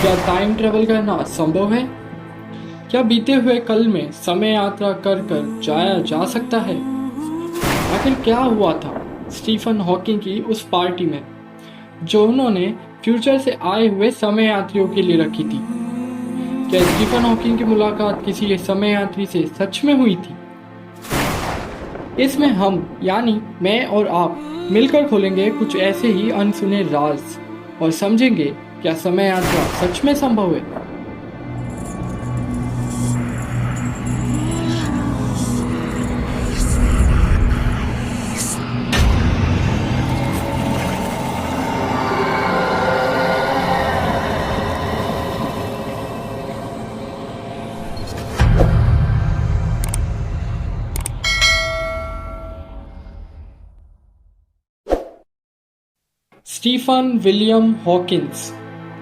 क्या time travel करना संभव है? क्या बीते हुए कल में समय यात्रा कर कर जाया जा सकता है? आखिर क्या हुआ था स्टीफन हॉकिंग की उस पार्टी में जो उन्होंने फ्यूचर से आए हुए समय यात्रियों के लिए रखी थी? क्या स्टीफन हॉकिंग की मुलाकात किसी समय यात्री से सच में हुई थी? इसमें हम यानी मैं और आप मिलकर खोलेंगे कुछ ऐसे ही अनसुने राज और समझेंगे क्या समय यात्रा सच में संभव है। स्टीफन विलियम हॉकिंस,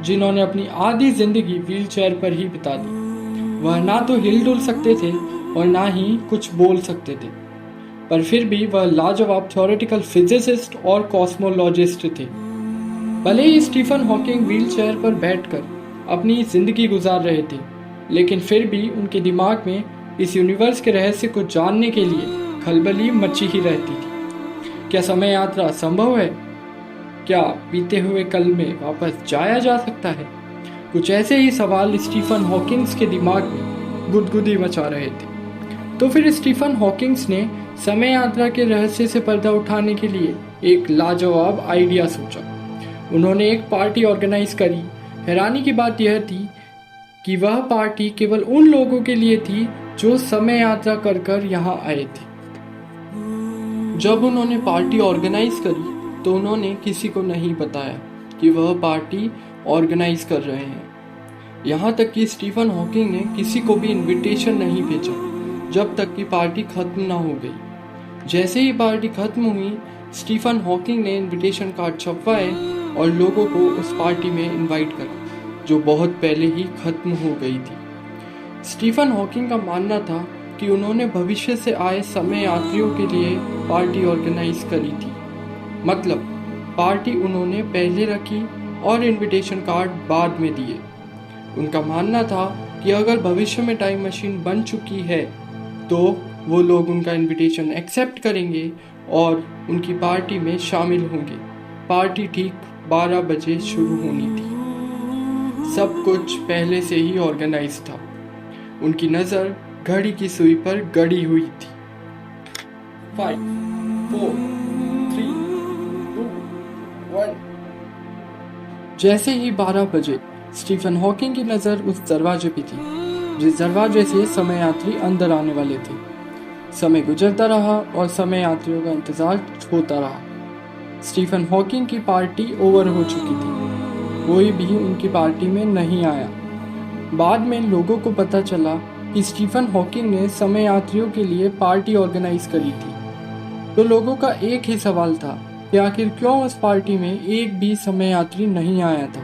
जिन्होंने अपनी आधी जिंदगी व्हीलचेयर पर ही बिता दी। वह ना तो हिल डुल सकते थे और ना ही कुछ बोल सकते थे, पर फिर भी वह लाजवाब थ्योरेटिकल फिजिसिस्ट और कॉस्मोलॉजिस्ट थे। भले ही स्टीफन हॉकिंग व्हीलचेयर पर बैठकर अपनी जिंदगी गुजार रहे थे, लेकिन फिर भी उनके दिमाग में इस यूनिवर्स के रहस्य को जानने के लिए खलबली मची ही रहती थी। क्या समय यात्रा संभव है? क्या बीते हुए कल में वापस जाया जा सकता है? कुछ ऐसे ही सवाल स्टीफन हॉकिंग्स के दिमाग में गुदगुदी मचा रहे थे। तो फिर स्टीफन हॉकिंग्स ने समय यात्रा के रहस्य से पर्दा उठाने के लिए एक लाजवाब आइडिया सोचा। उन्होंने एक पार्टी ऑर्गेनाइज करी। हैरानी की बात यह थी कि वह पार्टी केवल उन लोगों के लिए थी जो समय यात्रा कर कर यहाँ आए थे। जब उन्होंने पार्टी ऑर्गेनाइज करी तो उन्होंने किसी को नहीं बताया कि वह पार्टी ऑर्गेनाइज कर रहे हैं। यहाँ तक कि स्टीफन हॉकिंग ने किसी को भी इनविटेशन नहीं भेजा जब तक कि पार्टी खत्म ना हो गई। जैसे ही पार्टी खत्म हुई, स्टीफन हॉकिंग ने इनविटेशन कार्ड छपवाए और लोगों को उस पार्टी में इनवाइट करा जो बहुत पहले ही खत्म हो गई थी। स्टीफन हॉकिंग का मानना था कि उन्होंने भविष्य से आए समय यात्रियों के लिए पार्टी ऑर्गेनाइज करी थी। मतलब पार्टी उन्होंने पहले रखी और इनविटेशन कार्ड बाद में दिए। उनका मानना था कि अगर भविष्य में टाइम मशीन बन चुकी है तो वो लोग उनका इनविटेशन एक्सेप्ट करेंगे और उनकी पार्टी में शामिल होंगे। पार्टी ठीक 12 बजे शुरू होनी थी। सब कुछ पहले से ही ऑर्गेनाइज था। उनकी नज़र घड़ी की सुई पर गड़ी हुई थी। 5, 4, 3, 2, 1। जैसे ही 12 बजे स्टीफन हॉकिंग की नज़र उस दरवाजे पे थी जिस दरवाजे से समय यात्री अंदर आने वाले थे। समय गुजरता रहा और समय यात्रियों का इंतजार होता रहा। स्टीफन हॉकिंग की पार्टी ओवर हो चुकी थी। कोई भी उनकी पार्टी में नहीं आया। बाद में लोगों को पता चला कि स्टीफन हॉकिंग ने समय यात्रियों के लिए पार्टी ऑर्गेनाइज करी थी। तो लोगों का एक ही सवाल था कि आखिर क्यों उस पार्टी में एक भी समय यात्री नहीं आया था।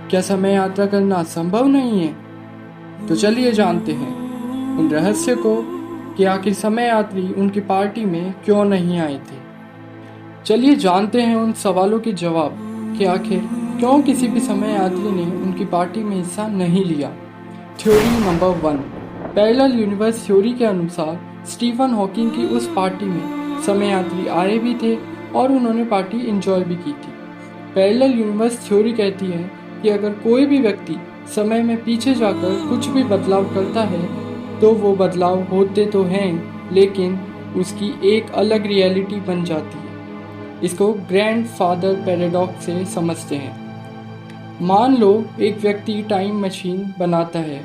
क्या समय यात्रा करना संभव नहीं है? तो चलिए जानते हैं उन रहस्य को कि आखिर समय यात्री उनकी पार्टी में क्यों नहीं आए थे। चलिए जानते हैं उन सवालों के जवाब कि आखिर क्यों किसी भी समय यात्री ने उनकी पार्टी में हिस्सा नहीं लिया। Theory number 1, parallel universe theory के अनुसार स्टीफन हॉकिंग की उस पार्टी में समय यात्री आए भी थे और उन्होंने पार्टी एंजॉय भी की थी। पैरेलल यूनिवर्स थ्योरी कहती है कि अगर कोई भी व्यक्ति समय में पीछे जाकर कुछ भी बदलाव करता है तो वो बदलाव होते तो हैं लेकिन उसकी एक अलग रियलिटी बन जाती है। इसको ग्रैंडफादर पैराडॉक्स से समझते हैं। मान लो एक व्यक्ति टाइम मशीन बनाता है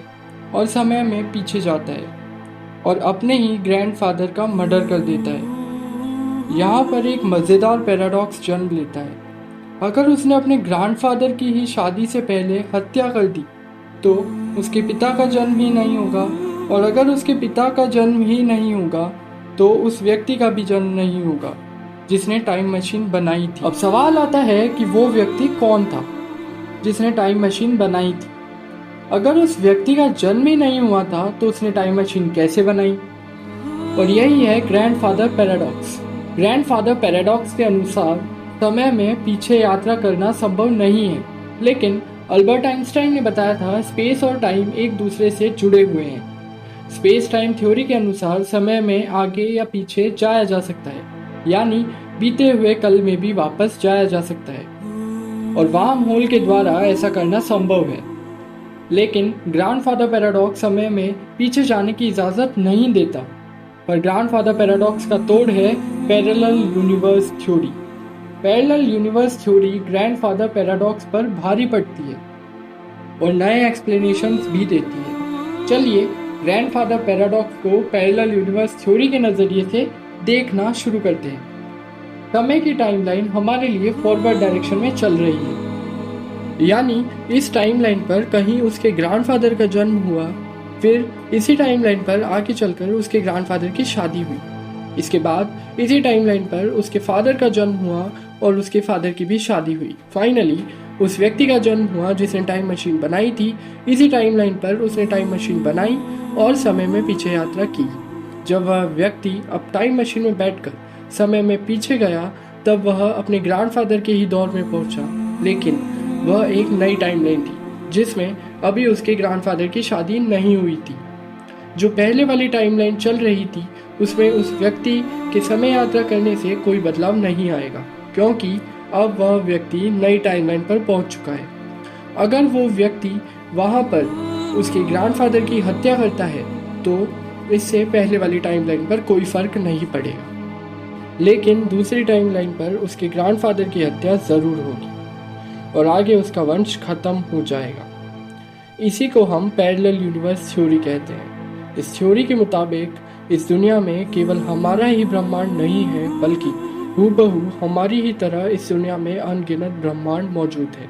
और समय में पीछे जाता है और अपने ही ग्रैंडफादर का मर्डर कर देता है। यहाँ पर एक मज़ेदार पैराडॉक्स जन्म लेता है। अगर उसने अपने ग्रैंडफादर की ही शादी से पहले हत्या कर दी तो उसके पिता का जन्म ही नहीं होगा, और अगर उसके पिता का जन्म ही नहीं होगा तो उस व्यक्ति का भी जन्म नहीं होगा जिसने टाइम मशीन बनाई थी। अब सवाल आता है कि वो व्यक्ति कौन था जिसने टाइम मशीन बनाई थी। अगर उस व्यक्ति का जन्म ही नहीं हुआ था तो उसने टाइम मशीन कैसे बनाई? और यही है ग्रैंडफादर पैराडॉक्स। ग्रैंडफादर पैराडॉक्स के अनुसार समय में पीछे यात्रा करना संभव नहीं है, लेकिन अल्बर्ट आइंस्टाइन ने बताया था स्पेस और टाइम एक दूसरे से जुड़े हुए हैं। स्पेस टाइम थ्योरी के अनुसार समय में आगे या पीछे जाया जा सकता है, यानी बीते हुए कल में भी वापस जाया जा सकता है और वार्म होल के द्वारा ऐसा करना संभव है। लेकिन ग्रैंडफादर पैराडॉक्स समय में पीछे जाने की इजाज़त नहीं देता। पर ग्रैंडफादर पैराडॉक्स का तोड़ है parallel universe theory. Parallel universe theory grandfather paradox पर भारी पड़ती है और नए एक्सप्लेनेशंस भी देती है। चलिए ग्रैंडफादर पैराडॉक्स को पैरेलल यूनिवर्स थ्योरी के नज़रिए से देखना शुरू करते हैं। समय की टाइमलाइन हमारे लिए फॉरवर्ड डायरेक्शन में चल रही है, यानी इस टाइमलाइन पर कहीं उसके ग्रैंडफादर का जन्म हुआ, फिर इसी टाइमलाइन पर आगे चलकर उसके ग्रैंडफादर की शादी हुई, इसके बाद इसी टाइमलाइन पर उसके फादर का जन्म हुआ और उसके फादर की भी शादी हुई। फाइनली उस व्यक्ति का जन्म हुआ जिसने टाइम मशीन बनाई थी। इसी टाइमलाइन पर उसने टाइम मशीन बनाई और समय में पीछे यात्रा की। जब वह व्यक्ति अब टाइम मशीन में बैठकर समय में पीछे गया, तब वह अपने ग्रैंडफादर के ही दौर में पहुंचा, लेकिन वह एक नई टाइमलाइन थी जिसमें अभी उसके ग्रैंडफादर की शादी नहीं हुई थी। जो पहले वाली टाइमलाइन चल रही थी उसमें उस व्यक्ति के समय यात्रा करने से कोई बदलाव नहीं आएगा, क्योंकि अब वह व्यक्ति नई टाइमलाइन पर पहुंच चुका है। अगर वो व्यक्ति वहां पर उसके ग्रैंडफादर की हत्या करता है तो इससे पहले वाली टाइमलाइन पर कोई फर्क नहीं पड़ेगा, लेकिन दूसरी टाइमलाइन पर उसके ग्रैंडफादर की हत्या ज़रूर होगी और आगे उसका वंश खत्म हो जाएगा। इसी को हम पैरेलल यूनिवर्स थ्योरी कहते हैं। इस थ्योरी के मुताबिक इस दुनिया में केवल हमारा ही ब्रह्मांड नहीं है, बल्कि हूबहू हमारी ही तरह इस दुनिया में अनगिनत ब्रह्मांड मौजूद है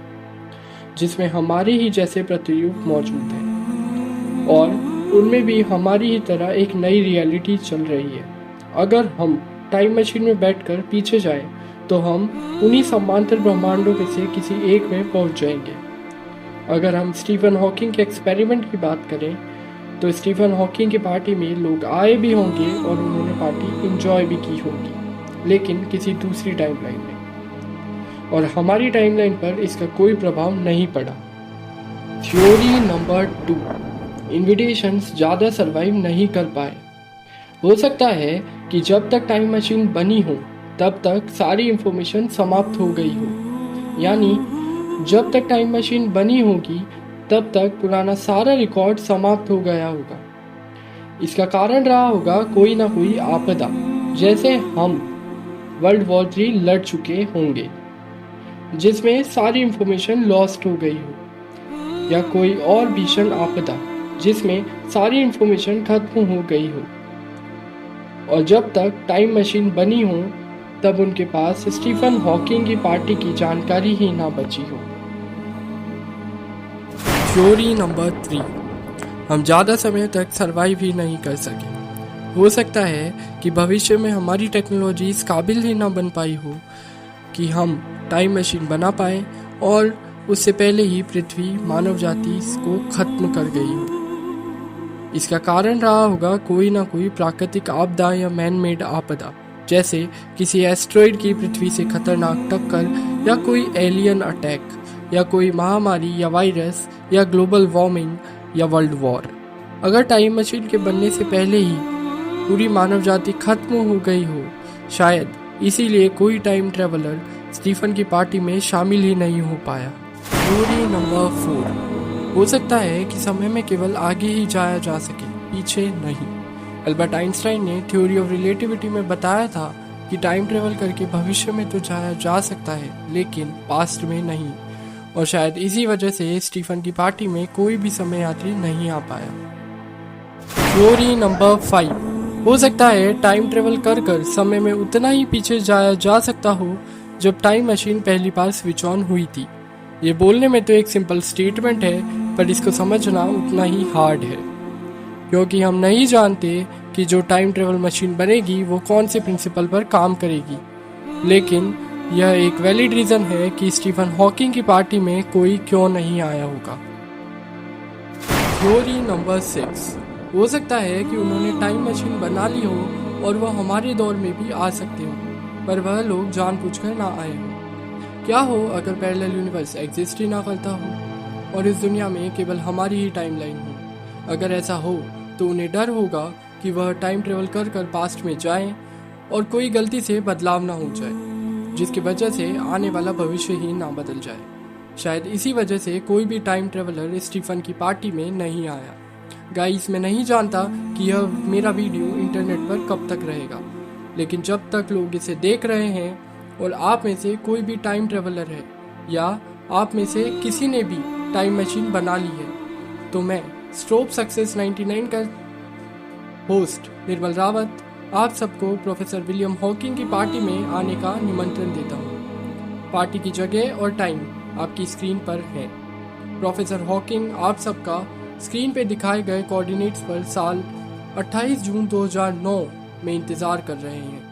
जिसमें हमारे ही जैसे प्रतिरूप मौजूद हैं और उनमें भी हमारी ही तरह एक नई रियलिटी चल रही है। अगर हम टाइम मशीन में बैठकर पीछे जाएं तो हम उन्हीं समांतर ब्रह्मांडों में से किसी एक में पहुंच जाएंगे। अगर हम स्टीफन हॉकिंग के एक्सपेरिमेंट की बात करें तो स्टीफन हॉकिंग की पार्टी में लोग आए भी होंगे और उन्होंने पार्टी एंजॉय भी की होगी, लेकिन किसी दूसरी टाइमलाइन में, और हमारी टाइमलाइन पर इसका कोई प्रभाव नहीं पड़ा। थ्योरी नंबर 2, इन्विटेशंस ज़्यादा सर्वाइव नहीं कर पाए। हो सकता है कि जब तक टाइम मशीन बनी हो तब तक सारी इंफॉर्मेशन समाप्त हो गई हो, यानी जब तक टाइम मशीन बनी होगी तब तक पुराना सारा रिकॉर्ड समाप्त हो गया होगा। इसका कारण रहा होगा कोई ना कोई आपदा, जैसे हम वर्ल्ड वॉर 3 लड़ चुके होंगे जिसमें सारी इंफॉर्मेशन लॉस्ट हो गई हो, या कोई और भीषण आपदा जिसमें सारी इंफॉर्मेशन खत्म हो गई हो। और जब तक टाइम मशीन बनी हो तब उनके पास स्टीफन हॉकिंग की पार्टी की जानकारी ही ना बची हो। थ्योरी नंबर 3, हम ज़्यादा समय तक सरवाइव ही नहीं कर सके। हो सकता है कि भविष्य में हमारी टेक्नोलॉजी इस काबिल ही ना बन पाई हो कि हम टाइम मशीन बना पाए और उससे पहले ही पृथ्वी मानव जाति को खत्म कर गई हो। इसका कारण रहा होगा कोई ना कोई प्राकृतिक आपदा या मैन मेड आपदा, जैसे किसी एस्ट्रॉइड की पृथ्वी से खतरनाक टक्कर, या कोई एलियन अटैक, या कोई महामारी या वायरस, या ग्लोबल वार्मिंग, या वर्ल्ड वॉर। अगर टाइम मशीन के बनने से पहले ही पूरी मानव जाति खत्म हो गई हो, शायद इसीलिए कोई टाइम ट्रेवलर स्टीफन की पार्टी में शामिल ही नहीं हो पाया। थ्योरी नंबर 4, हो सकता है कि समय में केवल आगे ही जाया जा सके, पीछे नहीं। अल्बर्ट आइंस्टाइन ने थ्योरी ऑफ रिलेटिविटी में बताया था कि टाइम ट्रेवल करके भविष्य में तो जाया जा सकता है, लेकिन पास्ट में नहीं, और शायद इसी वजह से स्टीफन की पार्टी में कोई भी समय यात्री नहीं आ पाया। थ्योरी नंबर 5, हो सकता है टाइम ट्रेवल कर कर समय में उतना ही पीछे जाया जा सकता हो जब टाइम मशीन पहली बार स्विच ऑन हुई थी। ये बोलने में तो एक सिंपल स्टेटमेंट है, पर इसको समझना उतना ही हार्ड है, क्योंकि हम नहीं जानते कि जो टाइम ट्रेवल मशीन बनेगी वो कौन से प्रिंसिपल पर काम करेगी। लेकिन यह एक वैलिड रीज़न है कि स्टीफन हॉकिंग की पार्टी में कोई क्यों नहीं आया होगा। थ्योरी नंबर 6, हो सकता है कि उन्होंने टाइम मशीन बना ली हो और वह हमारे दौर में भी आ सकते हो, पर वह लोग जानबूझकर ना आए हो। क्या हो अगर पैरेलल यूनिवर्स एग्जिस्ट ही ना करता हो? और इस दुनिया में केवल हमारी ही टाइमलाइन हो। अगर ऐसा हो तो उन्हें डर होगा कि वह टाइम ट्रेवल कर कर पास्ट में जाएं और कोई गलती से बदलाव ना हो जाए, जिसकी वजह से आने वाला भविष्य ही ना बदल जाए। शायद इसी वजह से कोई भी टाइम ट्रेवलर स्टीफन की पार्टी में नहीं आया। गाइस, मैं नहीं जानता कि यह मेरा वीडियो इंटरनेट पर कब तक रहेगा, लेकिन जब तक लोग इसे देख रहे हैं और आप में से कोई भी टाइम ट्रेवलर है या आप में से किसी ने भी टाइम मशीन बना ली है, तो मैं स्ट्रोब सक्सेस 99 का होस्ट निर्मल रावत आप सबको प्रोफेसर विलियम हॉकिंग की पार्टी में आने का निमंत्रण देता हूँ। पार्टी की जगह और टाइम आपकी स्क्रीन पर है। प्रोफेसर हॉकिंग आप सबका स्क्रीन पे दिखाए गए कोऑर्डिनेट्स पर साल 28 जून 2009 में इंतज़ार कर रहे हैं।